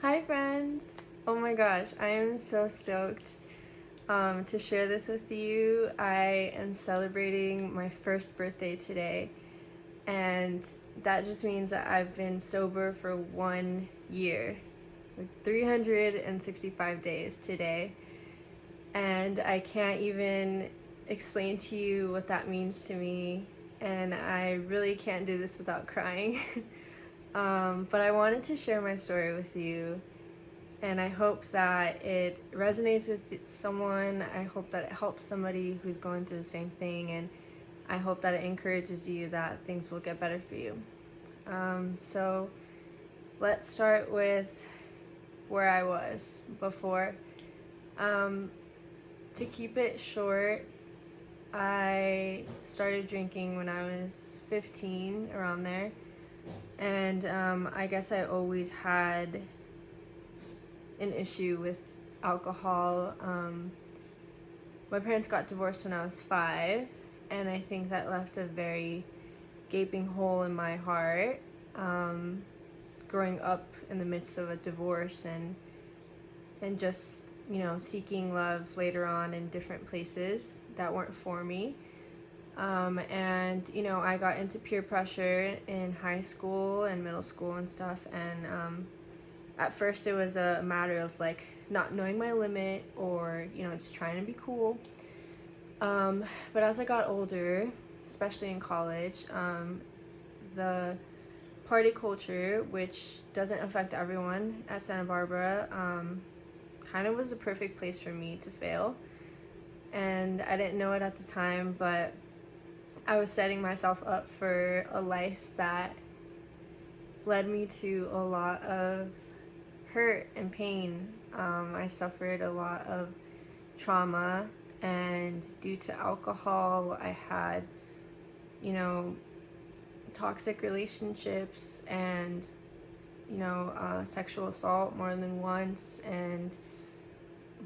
Hi friends! Oh my gosh, I am so stoked to share this with you. I am celebrating my first birthday today, and that just means that I've been sober for 1 year, like 365 days today, and I can't even explain to you what that means to me, and I really can't do this without crying. But I wanted to share my story with you, and I hope that it resonates with someone. I hope that it helps somebody who's going through the same thing, and I hope that it encourages you that things will get better for you. So let's start with where I was before. To keep it short, I started drinking when I was 15, around there, and I guess I always had an issue with alcohol. My parents got divorced when I was 5, and I think that left a very gaping hole in my heart. Growing up in the midst of a divorce and just, seeking love later on in different places that weren't for me. And I got into peer pressure in high school and middle school and stuff, and at first it was a matter of like not knowing my limit, or just trying to be cool. But as I got older, especially in college, the party culture, which doesn't affect everyone at Santa Barbara, kind of was a perfect place for me to fail. And I didn't know it at the time, but I was setting myself up for a life that led me to a lot of hurt and pain. I suffered a lot of trauma, and due to alcohol, I had, toxic relationships and, sexual assault more than once, and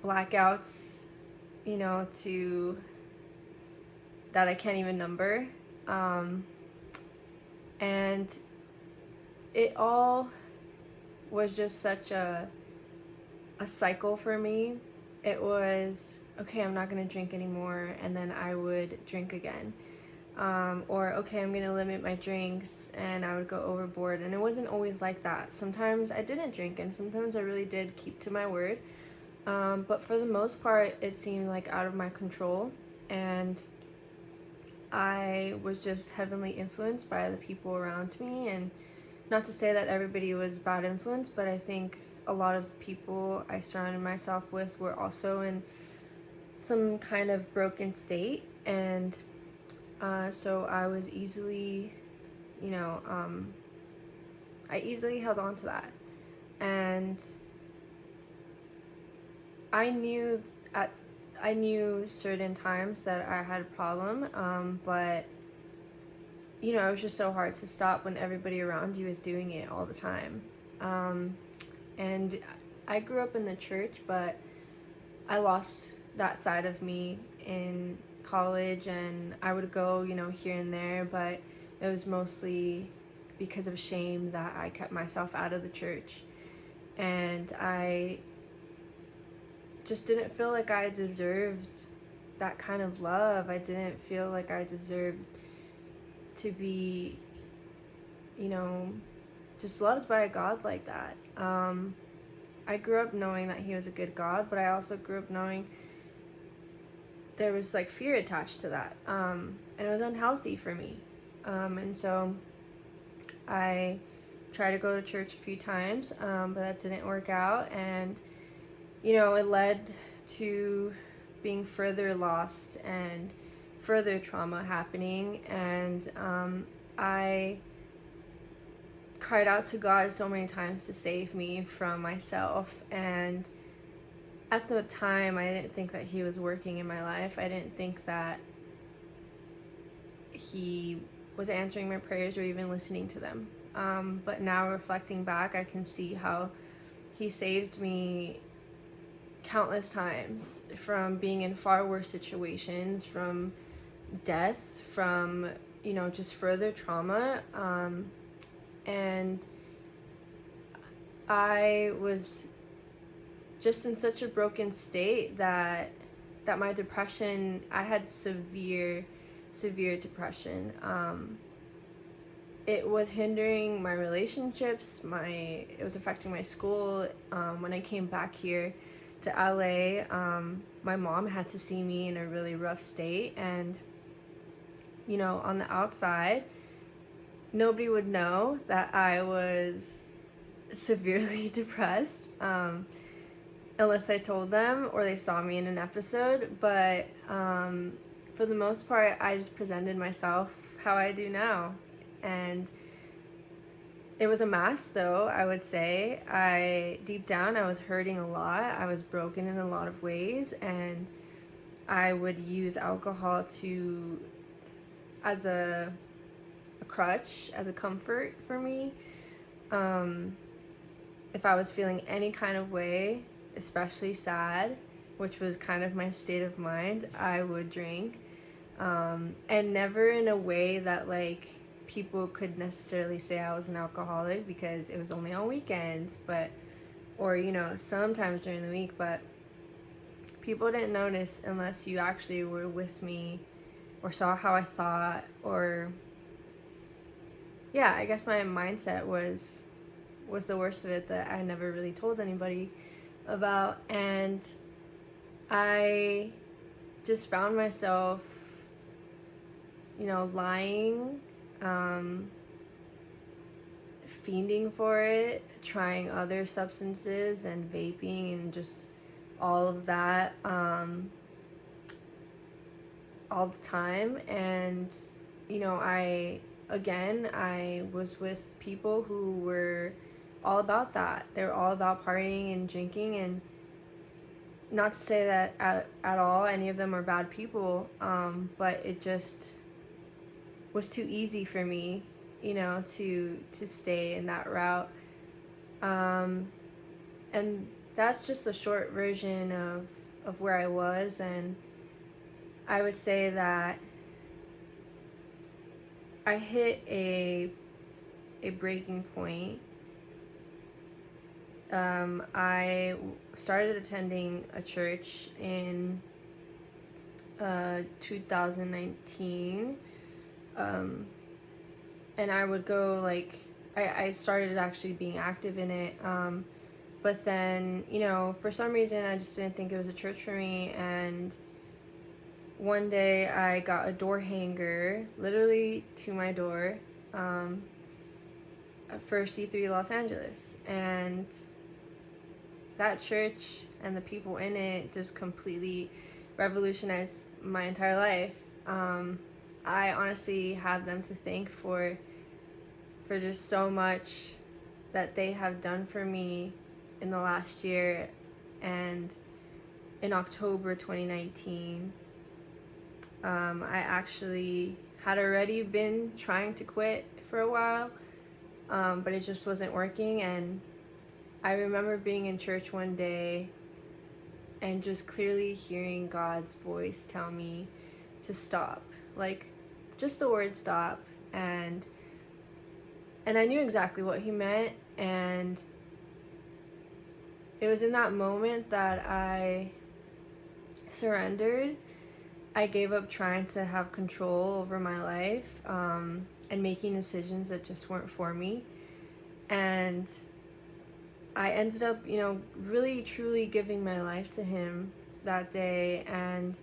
blackouts, to that I can't even number. And it all was just such a cycle for me. It was, okay, I'm not gonna drink anymore, and then I would drink again. Or, okay, I'm gonna limit my drinks, and I would go overboard. And it wasn't always like that. Sometimes I didn't drink, and sometimes I really did keep to my word. But for the most part, it seemed like out of my control, and I was just heavily influenced by the people around me. And not to say that everybody was bad influence, but I think a lot of the people I surrounded myself with were also in some kind of broken state, and so I was easily, you know, I easily held on to that, and I knew at I knew certain times that I had a problem, but it was just so hard to stop when everybody around you is doing it all the time. And I grew up in the church, but I lost that side of me in college, and I would go, here and there, but it was mostly because of shame that I kept myself out of the church. And I just didn't feel like I deserved that kind of love. I didn't feel like I deserved to be, just loved by a God like that. I grew up knowing that he was a good God, but I also grew up knowing there was like fear attached to that. And it was unhealthy for me. And so I tried to go to church a few times, but that didn't work out. And, it led to being further lost and further trauma happening. And I cried out to God so many times to save me from myself. And at the time, I didn't think that he was working in my life. I didn't think that he was answering my prayers or even listening to them. But now, reflecting back, I can see how he saved me countless times from being in far worse situations, from death, from, just further trauma. And I was just in such a broken state that my depression, I had severe depression. It was hindering my relationships. It was affecting my school. When I came back here to LA, my mom had to see me in a really rough state, and on the outside, nobody would know that I was severely depressed, unless I told them or they saw me in an episode. But for the most part, I just presented myself how I do now. And it was a mask, though, I would say. Deep down, I was hurting a lot. I was broken in a lot of ways, and I would use alcohol as a crutch, as a comfort for me. If I was feeling any kind of way, especially sad, which was kind of my state of mind, I would drink. And never in a way that, like, people could necessarily say I was an alcoholic, because it was only on weekends, or sometimes during the week, but people didn't notice unless you actually were with me or saw how I thought, or I guess my mindset was the worst of it, that I never really told anybody about. And I just found myself lying, fiending for it, trying other substances and vaping and just all of that, all the time. And I was with people who were all about that. They were all about partying and drinking, and not to say that at all any of them are bad people, but it just was too easy for me, to stay in that route. And that's just a short version of where I was. And I would say that I hit a breaking point. I started attending a church in 2019, and I would go, like, I started actually being active in it, but then, for some reason I just didn't think it was a church for me. And one day I got a door hanger literally to my door, for C3 Los Angeles, and that church and the people in it just completely revolutionized my entire life. I honestly have them to thank for just so much that they have done for me in the last year. And in October 2019, I actually had already been trying to quit for a while, but it just wasn't working. And I remember being in church one day and just clearly hearing God's voice tell me to stop, like, just the word stop. And I knew exactly what he meant. And it was in that moment that I surrendered. I gave up trying to have control over my life, and making decisions that just weren't for me. And I ended up, really truly giving my life to him that day. And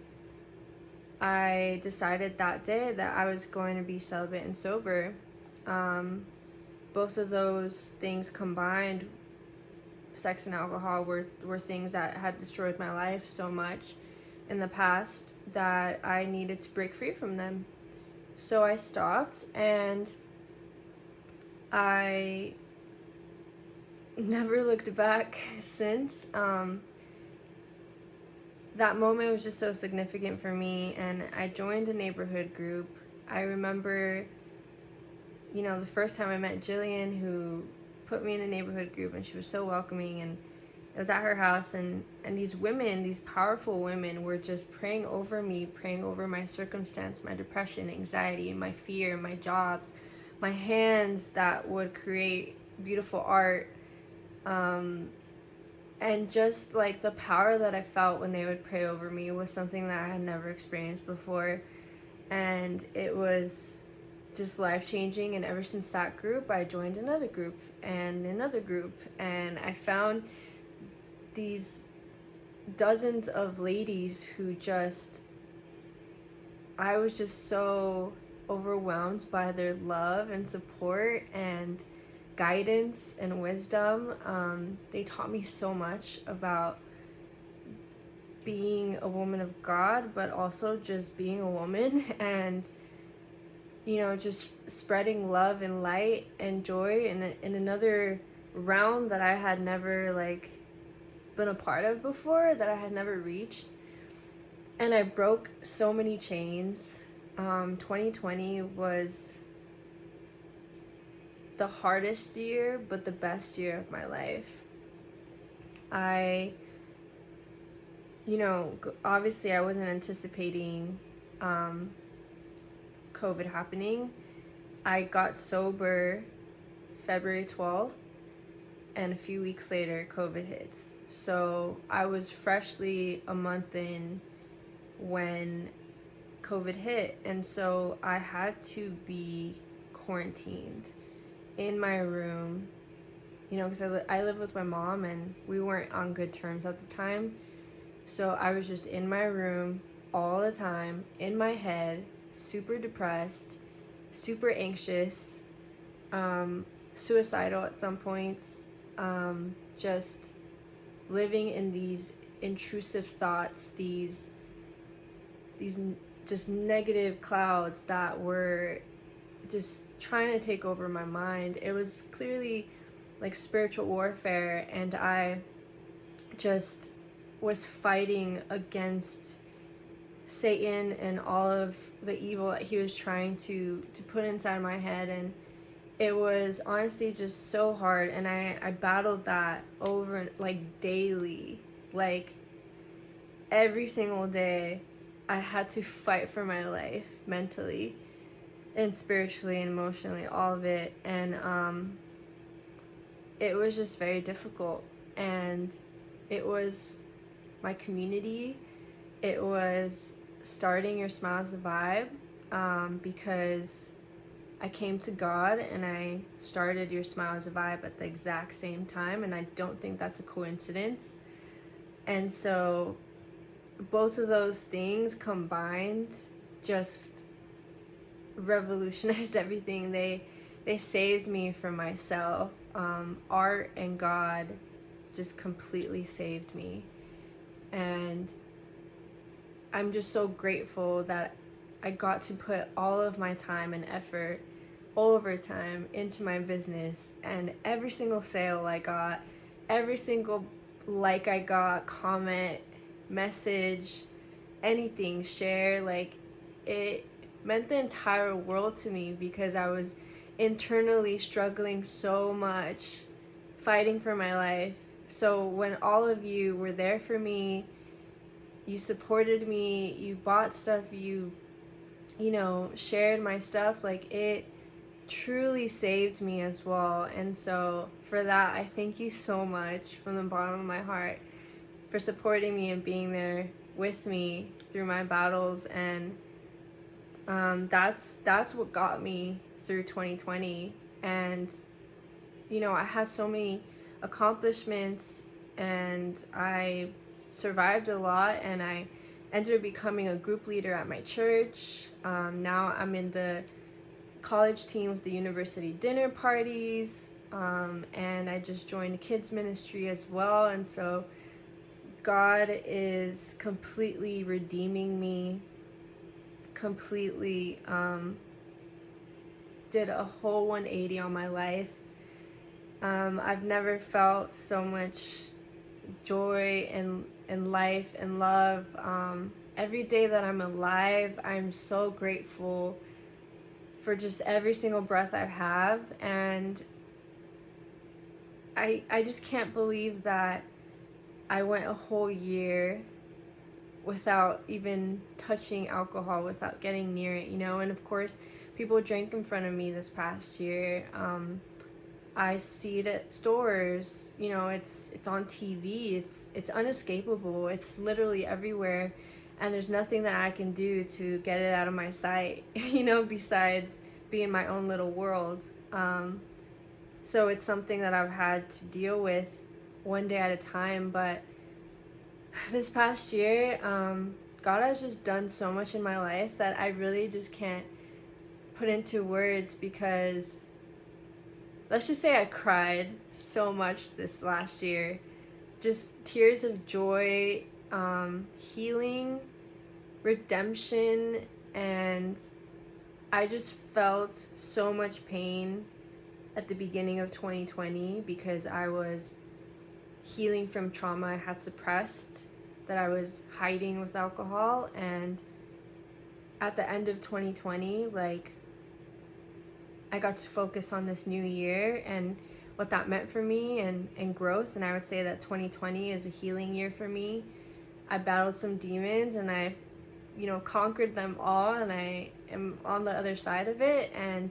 I decided that day that I was going to be celibate and sober. Both of those things combined, sex and alcohol, were things that had destroyed my life so much in the past that I needed to break free from them. So I stopped, and I never looked back since. That moment was just so significant for me, and I joined a neighborhood group. I remember, the first time I met Jillian, who put me in a neighborhood group, and she was so welcoming, and it was at her house, and these women, these powerful women, were just praying over me, praying over my circumstance, my depression, anxiety, my fear, my jobs, my hands that would create beautiful art, And just like the power that I felt when they would pray over me was something that I had never experienced before. And it was just life changing. And ever since that group, I joined another group and another group. And I found these dozens of ladies who just, I was just so overwhelmed by their love and support and guidance and wisdom. They taught me so much about being a woman of God, but also just being a woman and, you know, just spreading love and light and joy in another realm that I had never like been a part of before, that I had never reached. And I broke so many chains. 2020 was the hardest year, but the best year of my life. Obviously I wasn't anticipating COVID happening. I got sober February 12th, and a few weeks later, COVID hits. So I was freshly a month in when COVID hit, and so I had to be quarantined in my room, you know, because I live with my mom and we weren't on good terms at the time. So I was just in my room all the time, in my head, super depressed, super anxious, suicidal at some points, just living in these intrusive thoughts, these just negative clouds that were just trying to take over my mind. It was clearly like spiritual warfare, and I just was fighting against Satan and all of the evil that he was trying to put inside my head. And it was honestly just so hard, and I battled that over like daily, like every single day. I had to fight for my life mentally and spiritually and emotionally, all of it. And it was just very difficult. And it was my community. It was starting Your Smile is a Vibe, because I came to God and I started Your Smile is a Vibe at the exact same time, and I don't think that's a coincidence. And so both of those things combined just revolutionized everything. They saved me from myself. Art and God just completely saved me. And I'm just so grateful that I got to put all of my time and effort, overtime, into my business. And every single sale I got, every single like I got, comment, message, anything, share, like, it meant the entire world to me, because I was internally struggling so much, fighting for my life. So when all of you were there for me, you supported me, you bought stuff, you shared my stuff, like, it truly saved me as well. And so for that, I thank you so much from the bottom of my heart for supporting me and being there with me through my battles. And that's what got me through 2020. And I had so many accomplishments, and I survived a lot, and I ended up becoming a group leader at my church. Now I'm in the college team with the university dinner parties, and I just joined a kids ministry as well. And so God is completely redeeming me, completely did a whole 180 on my life. I've never felt so much joy and life and love. Every day that I'm alive, I'm so grateful for just every single breath I have. And I just can't believe that I went a whole year without even touching alcohol, without getting near it, And of course, people drank in front of me this past year. I see it at stores. You know, it's on TV. It's unescapable. It's literally everywhere, and there's nothing that I can do to get it out of my sight. You know, besides be in my own little world. So it's something that I've had to deal with one day at a time. But this past year, God has just done so much in my life that I really just can't put into words, because let's just say I cried so much this last year. Just tears of joy, healing, redemption, and I just felt so much pain at the beginning of 2020 because I was healing from trauma I had suppressed, that I was hiding with alcohol. And at the end of 2020, like, I got to focus on this new year and what that meant for me, and growth. And I would say that 2020 is a healing year for me. I battled some demons and I, conquered them all, and I am on the other side of it. And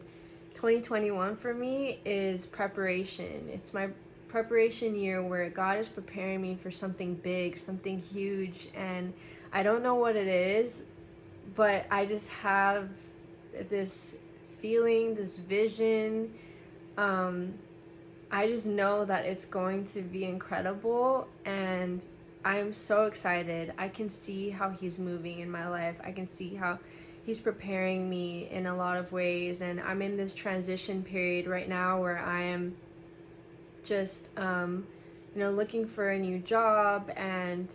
2021 for me is preparation. It's my preparation year where God is preparing me for something big, something huge, and I don't know what it is, but I just have this feeling, this vision. I just know that it's going to be incredible, and I am so excited. I can see how He's moving in my life. I can see how He's preparing me in a lot of ways, and I'm in this transition period right now where I am just, looking for a new job and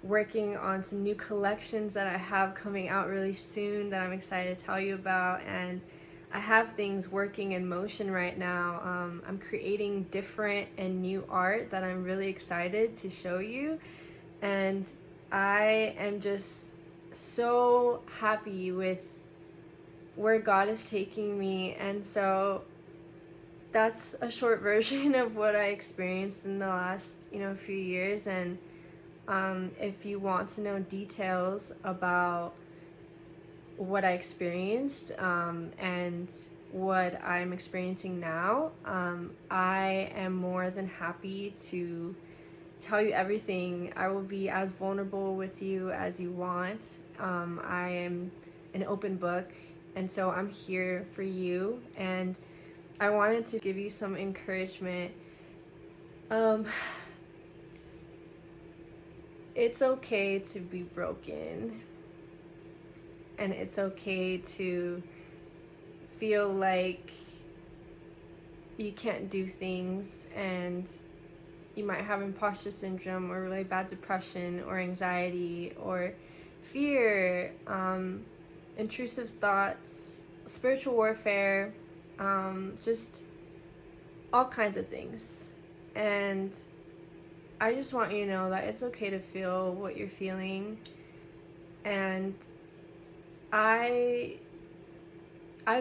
working on some new collections that I have coming out really soon that I'm excited to tell you about. And I have things working in motion right now. I'm creating different and new art that I'm really excited to show you. And I am just so happy with where God is taking me. And so that's a short version of what I experienced in the last, few years. And if you want to know details about what I experienced and what I'm experiencing now, I am more than happy to tell you everything. I will be as vulnerable with you as you want. I am an open book, and so I'm here for you. And I wanted to give you some encouragement. It's okay to be broken, and it's okay to feel like you can't do things, and you might have imposter syndrome or really bad depression or anxiety or fear, intrusive thoughts, spiritual warfare, just all kinds of things. And I just want you to know that it's okay to feel what you're feeling. And I've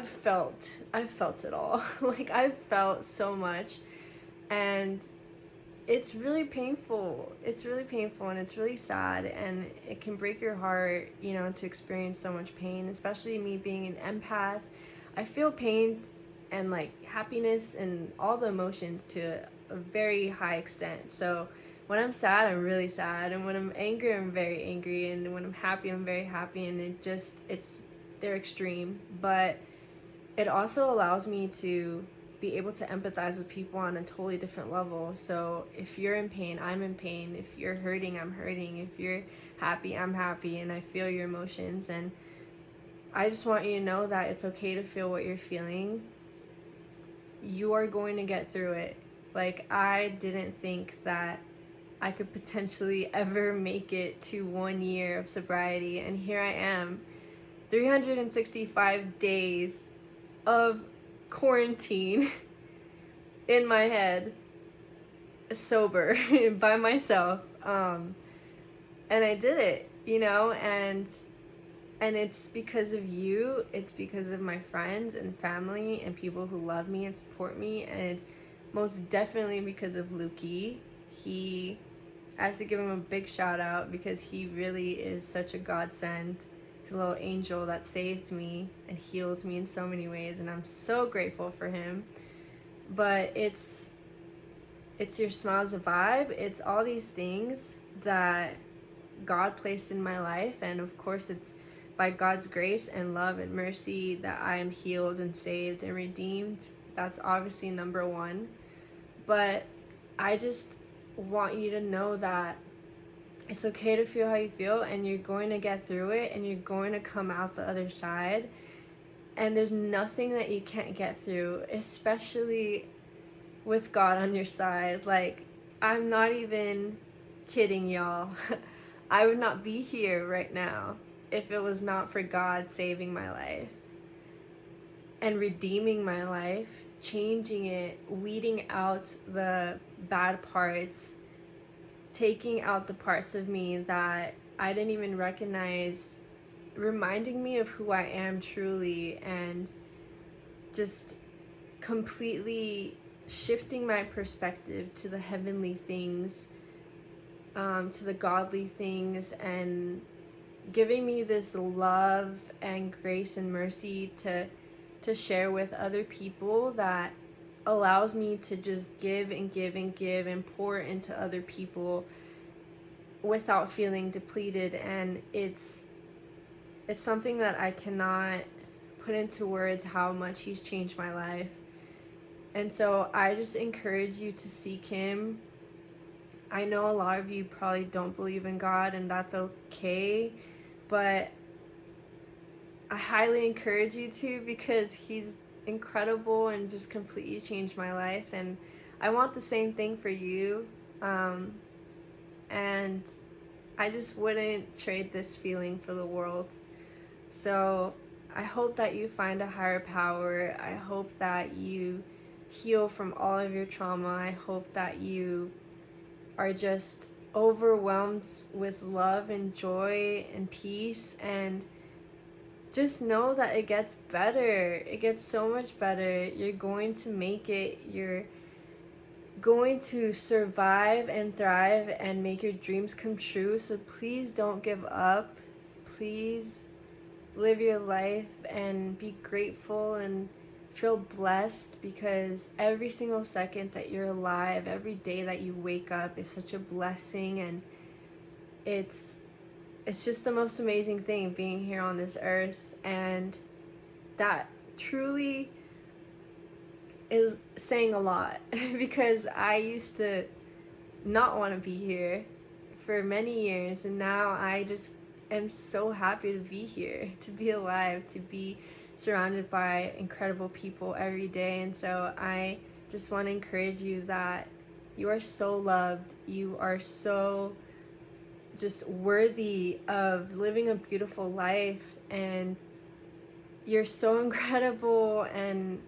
felt it all. Like, I've felt so much, and it's really painful. It's really painful, and it's really sad, and it can break your heart, to experience so much pain, especially me being an empath. I feel pain and like happiness and all the emotions to a very high extent. So when I'm sad, I'm really sad, and when I'm angry, I'm very angry, and when I'm happy, I'm very happy, and they're extreme. But it also allows me to be able to empathize with people on a totally different level. So if you're in pain, I'm in pain. If you're hurting, I'm hurting. If you're happy, I'm happy, and I feel your emotions. And I just want you to know that it's okay to feel what you're feeling. You are going to get through it. Like, I didn't think that I could potentially ever make it to 1 year of sobriety, and here I am, 365 days of quarantine in my head, sober, by myself, and I did it, and it's because of you. It's because of my friends and family and people who love me and support me, and it's most definitely because of Lukey. I have to give him a big shout out because he really is such a godsend. He's a little angel that saved me and healed me in so many ways, and I'm so grateful for him. but it's your smile's a vibe. It's all these things that God placed in my life, and of course it's by God's grace and love and mercy that I am healed and saved and redeemed. That's obviously number one. But I just want you to know that it's okay to feel how you feel, and you're going to get through it, and you're going to come out the other side. And there's nothing that you can't get through, especially with God on your side. Like, I'm not even kidding, y'all. I would not be here right now if it was not for God saving my life and redeeming my life, changing it, weeding out the bad parts, taking out the parts of me that I didn't even recognize, reminding me of who I am truly, and just completely shifting my perspective to the heavenly things, to the godly things, and giving me this love and grace and mercy to share with other people, that allows me to just give and give and give and pour into other people without feeling depleted. And it's something that I cannot put into words how much he's changed my life. And so I just encourage you to seek him. I know a lot of you probably don't believe in God, and that's okay, but I highly encourage you to, because he's incredible and just completely changed my life, and I want the same thing for you. And I just wouldn't trade this feeling for the world. So I hope that you find a higher power. I hope that you heal from all of your trauma. I hope that you are just overwhelmed with love and joy and peace, and just know that it gets better. It gets so much better. You're going to make it. You're going to survive and thrive and make your dreams come true. So please don't give up. Please live your life and be grateful and feel blessed, because every single second that you're alive, every day that you wake up is such a blessing, and it's just the most amazing thing being here on this earth. And that truly is saying a lot because I used to not want to be here for many years, and now I just am so happy to be here, to be alive, to be surrounded by incredible people every day. And so I just want to encourage you that you are so loved. You are so just worthy of living a beautiful life, and you're so incredible, and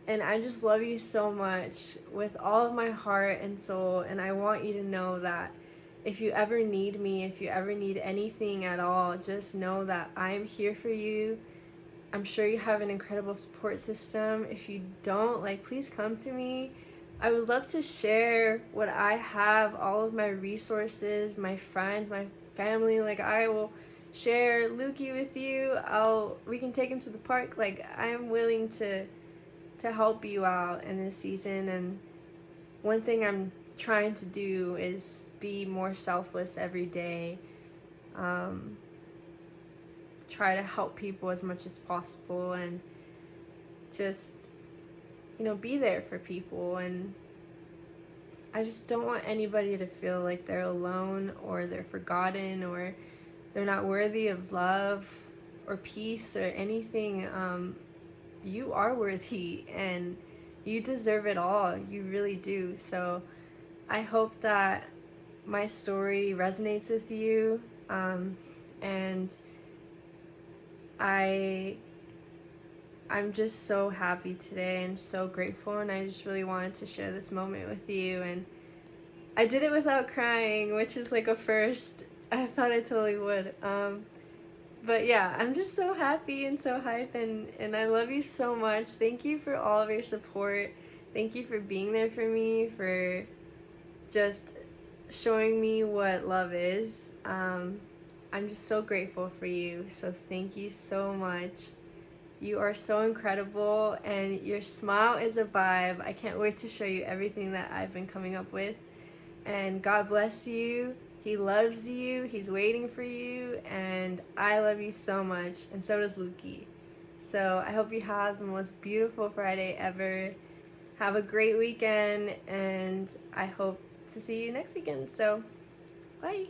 I just love you so much with all of my heart and soul. And I want you to know that if you ever need me, if you ever need anything at all, just know that I am here for you. I'm sure you have an incredible support system. If you don't, like, please come to me. I would love to share what I have, all of my resources, my friends, my family. Like, I will share Lukey with you. We can take him to the park. Like, I am willing to help you out in this season. And one thing I'm trying to do is be more selfless every day. Try to help people as much as possible, and just, be there for people. And I just don't want anybody to feel like they're alone, or they're forgotten, or they're not worthy of love or peace or anything. You are worthy, and you deserve it all. You really do. So I hope that my story resonates with you, and I'm just so happy today and so grateful, and I just really wanted to share this moment with you. And I did it without crying, which is like a first. I thought I totally would. But yeah, I'm just so happy and so hype, and I love you so much. Thank you for all of your support. Thank you for being there for me, for just showing me what love is. I'm just so grateful for you. So thank you so much. You are so incredible, and your smile is a vibe. I can't wait to show you everything that I've been coming up with. And God bless you. He loves you. He's waiting for you. And I love you so much. And so does Lukey. So I hope you have the most beautiful Friday ever. Have a great weekend. And I hope to see you next weekend. So, bye.